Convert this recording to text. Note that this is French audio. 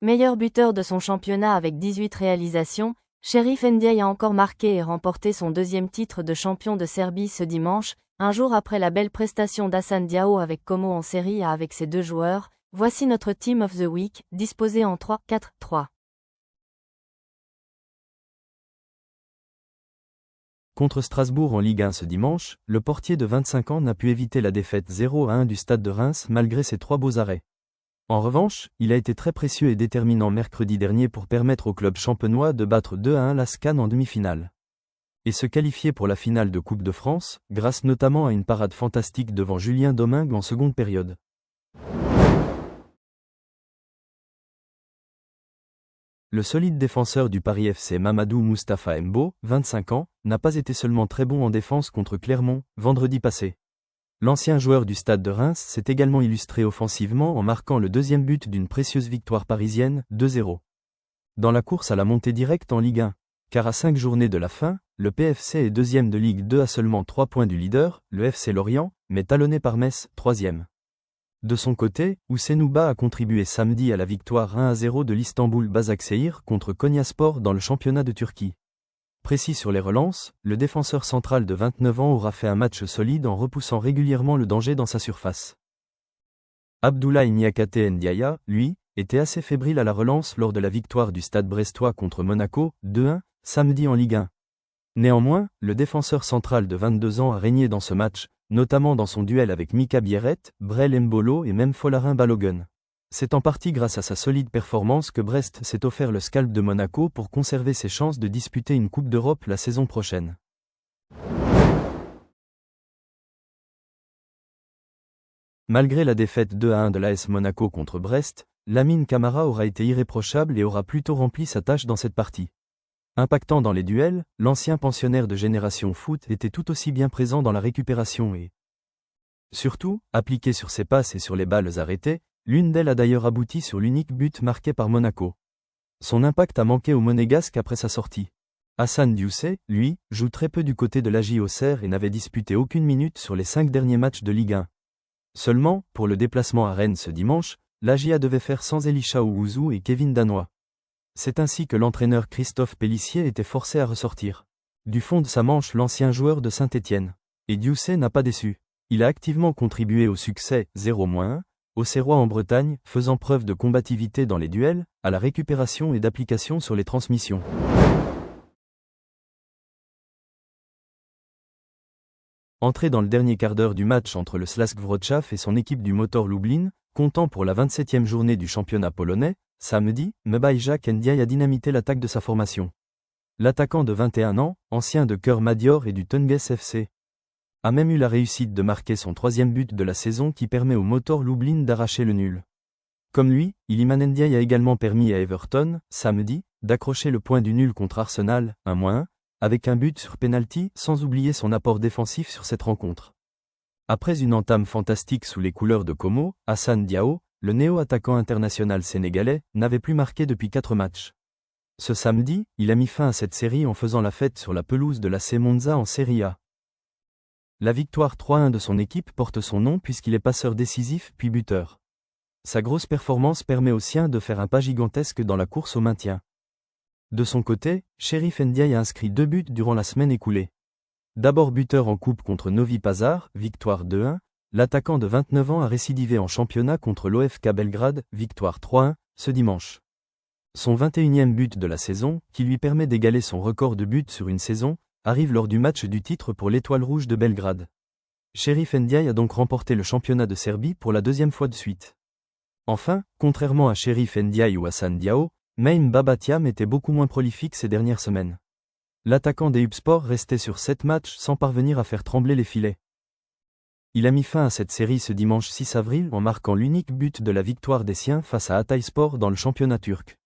Meilleur buteur de son championnat avec 18 réalisations, Cherif Ndiaye a encore marqué et remporté son deuxième titre de champion de Serbie ce dimanche, un jour après la belle prestation d'Hassane Diao avec Como en Serie A avec ses deux joueurs. Voici notre Team of the Week, disposé en 3-4-3. Contre Strasbourg en Ligue 1 ce dimanche, le portier de 25 ans n'a pu éviter la défaite 0-1 du Stade de Reims malgré ses 3 beaux arrêts. En revanche, il a été très précieux et déterminant mercredi dernier pour permettre au club champenois de battre 2-1 la SCAN en demi-finale. Et se qualifier pour la finale de Coupe de France, grâce notamment à une parade fantastique devant Julien Domingue en seconde période. Le solide défenseur du Paris FC Mamadou Moustapha Mbo, 25 ans, n'a pas été seulement très bon en défense contre Clermont, vendredi passé. L'ancien joueur du Stade de Reims s'est également illustré offensivement en marquant le deuxième but d'une précieuse victoire parisienne, 2-0. Dans la course à la montée directe en Ligue 1, car à 5 journées de la fin, le PFC est deuxième de Ligue 2 à seulement 3 points du leader, le FC Lorient, mais talonné par Metz, troisième. De son côté, Ousseynou Ba a contribué samedi à la victoire 1-0 de l'Istanbul Başakşehir contre Konyaspor dans le championnat de Turquie. Précis sur les relances, le défenseur central de 29 ans aura fait un match solide en repoussant régulièrement le danger dans sa surface. Abdoulaye Niakhaté Ndiaye, lui, était assez fébrile à la relance lors de la victoire du Stade brestois contre Monaco, 2-1, samedi en Ligue 1. Néanmoins, le défenseur central de 22 ans a régné dans ce match, notamment dans son duel avec Mika Biéret, Brel Mbolo et même Folarin Balogun. C'est en partie grâce à sa solide performance que Brest s'est offert le scalp de Monaco pour conserver ses chances de disputer une Coupe d'Europe la saison prochaine. Malgré la défaite 2-1 de l'AS Monaco contre Brest, Lamine Camara aura été irréprochable et aura plutôt rempli sa tâche dans cette partie. Impactant dans les duels, l'ancien pensionnaire de Génération Foot était tout aussi bien présent dans la récupération et, surtout, appliqué sur ses passes et sur les balles arrêtées. L'une d'elles a d'ailleurs abouti sur l'unique but marqué par Monaco. Son impact a manqué au Monégasque après sa sortie. Hassan Diousé, lui, joue très peu du côté de l'AJ Auxerre et n'avait disputé aucune minute sur les 5 derniers matchs de Ligue 1. Seulement, pour le déplacement à Rennes ce dimanche, l'AJA devait faire sans Elisha Owuzu et Kevin Danois. C'est ainsi que l'entraîneur Christophe Pélissier était forcé à ressortir. Du fond de sa manche l'ancien joueur de Saint-Étienne. Et Diousé n'a pas déçu. Il a activement contribué au succès 0-1. Auxerrois en Bretagne, faisant preuve de combativité dans les duels, à la récupération et d'application sur les transmissions. Entré dans le dernier quart d'heure du match entre le Śląsk Wrocław et son équipe du Motor Lublin, comptant pour la 27e journée du championnat polonais, samedi, Mbaye Ndiaye a dynamité l'attaque de sa formation. L'attaquant de 21 ans, ancien de Cœur Madior et du Tönges FC, a même eu la réussite de marquer son 3e but de la saison qui permet au Motor Lublin d'arracher le nul. Comme lui, Iliman Ndiaye a également permis à Everton, samedi, d'accrocher le point du nul contre Arsenal, 1-1, avec un but sur penalty, sans oublier son apport défensif sur cette rencontre. Après une entame fantastique sous les couleurs de Como, Hassane Diao, le néo-attaquant international sénégalais, n'avait plus marqué depuis 4 matchs. Ce samedi, il a mis fin à cette série en faisant la fête sur la pelouse de l'AC Monza en Serie A. La victoire 3-1 de son équipe porte son nom puisqu'il est passeur décisif puis buteur. Sa grosse performance permet aux siens de faire un pas gigantesque dans la course au maintien. De son côté, Cherif Ndiaye a inscrit 2 buts durant la semaine écoulée. D'abord buteur en coupe contre Novi Pazar, victoire 2-1, l'attaquant de 29 ans a récidivé en championnat contre l'OFK Belgrade, victoire 3-1, ce dimanche. Son 21e but de la saison, qui lui permet d'égaler son record de buts sur une saison, arrive lors du match du titre pour l'Étoile Rouge de Belgrade. Cherif Ndiaye a donc remporté le championnat de Serbie pour la 2e fois de suite. Enfin, contrairement à Cherif Ndiaye ou Hassane Diao, Maïm Babatiam était beaucoup moins prolifique ces dernières semaines. L'attaquant des Hubspor restait sur 7 matchs sans parvenir à faire trembler les filets. Il a mis fin à cette série ce dimanche 6 avril en marquant l'unique but de la victoire des siens face à Hatayspor dans le championnat turc.